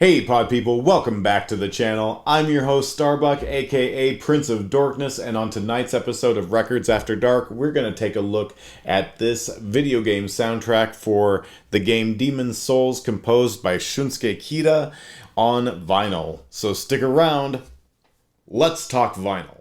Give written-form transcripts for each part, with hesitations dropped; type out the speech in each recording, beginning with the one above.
Hey pod people, welcome back to the channel. I'm your host Starbuck, aka Prince of Dorkness, and on tonight's episode of Records After Dark, we're going to take a look at this video game soundtrack for the game Demon's Souls, composed by Shunsuke Kida on vinyl. So stick around, let's talk vinyl.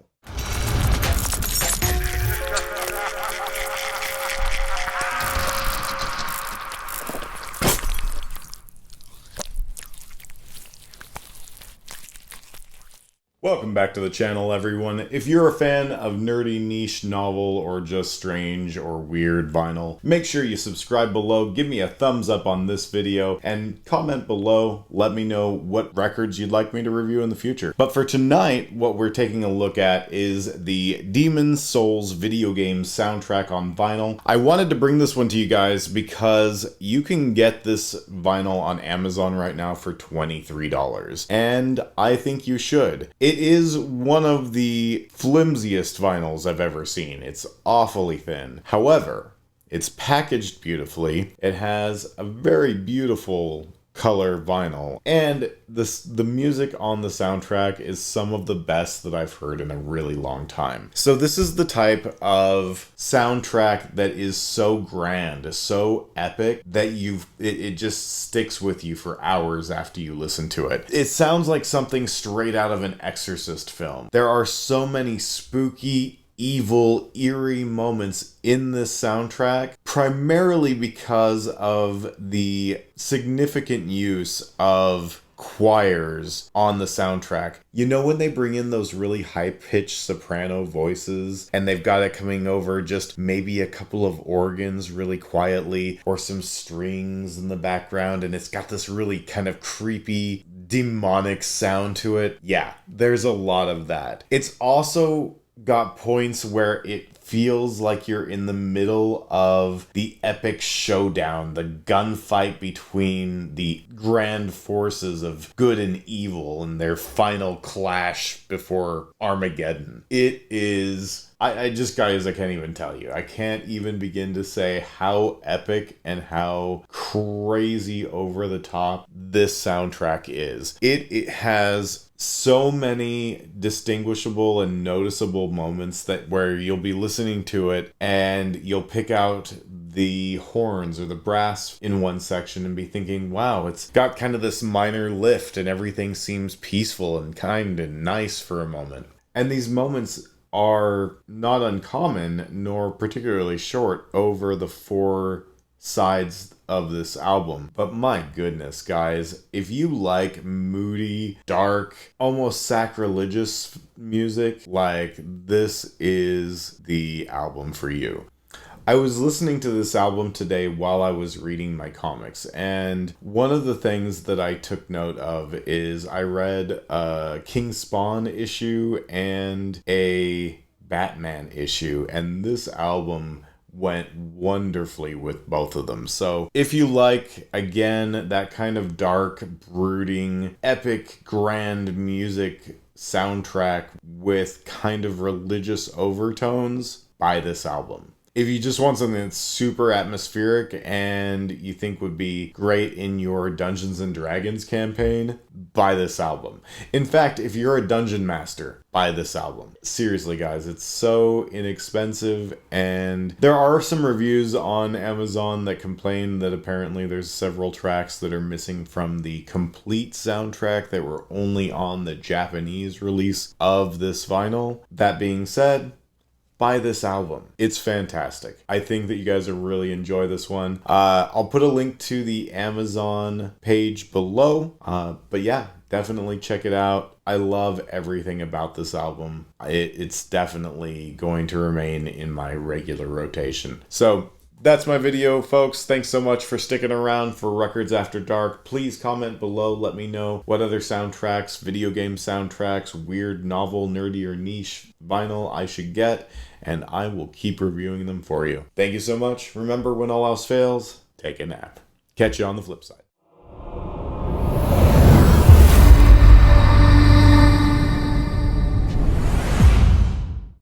Welcome back to the channel, everyone. If you're a fan of nerdy niche novel or just strange or weird vinyl, make sure you subscribe below, give me a thumbs up on this video, and comment below. Let me know what records you'd like me to review in the future. But for tonight, what we're taking a look at is the Demon's Souls video game soundtrack on vinyl. I wanted to bring this one to you guys because you can get this vinyl on Amazon right now for $23, and I think you should. It is one of the flimsiest vinyls I've ever seen. It's awfully thin. However, it's packaged beautifully. It has a very beautiful color vinyl, and the music on the soundtrack is some of the best that I've heard in a really long time. So this is the type of soundtrack that is so grand, so epic, that it just sticks with you for hours after you listen to it. It sounds like something straight out of an Exorcist film. There are so many spooky, evil, eerie moments in this soundtrack, primarily because of the significant use of choirs on the soundtrack. You know when they bring in those really high-pitched soprano voices and they've got it coming over just maybe a couple of organs really quietly or some strings in the background, and it's got this really kind of creepy, demonic sound to it? Yeah, there's a lot of that. It's also got points where it feels like you're in the middle of the epic showdown, the gunfight between the grand forces of good and evil and their final clash before Armageddon. It is... I just, guys, I can't even tell you. I can't even begin to say how epic and how crazy over the top this soundtrack is. It has so many distinguishable and noticeable moments where you'll be listening to it and you'll pick out the horns or the brass in one section and be thinking, wow, it's got kind of this minor lift and everything seems peaceful and kind and nice for a moment. And these moments are not uncommon nor particularly short over the four sides of this album. But my goodness, guys, if you like moody, dark, almost sacrilegious music, like, this is the album for you. I was listening to this album today while I was reading my comics, and one of the things that I took note of is I read a King Spawn issue and a Batman issue, and this album went wonderfully with both of them. So if you like, again, that kind of dark, brooding, epic, grand music soundtrack with kind of religious overtones, buy this album. If you just want something that's super atmospheric and you think would be great in your Dungeons and Dragons campaign, buy this album. In fact, if you're a dungeon master, buy this album. Seriously, guys, it's so inexpensive, and there are some reviews on Amazon that complain that apparently there's several tracks that are missing from the complete soundtrack that were only on the Japanese release of this vinyl. That being said, buy this album. It's fantastic. I think that you guys will really enjoy this one. I'll put a link to the Amazon page below. But yeah, definitely check it out. I love everything about this album. It's definitely going to remain in my regular rotation. So that's my video, folks. Thanks so much for sticking around for Records After Dark. Please comment below. Let me know what other soundtracks, video game soundtracks, weird, novel, nerdy, or niche vinyl I should get, and I will keep reviewing them for you. Thank you so much. Remember, when all else fails, take a nap. Catch you on the flip side.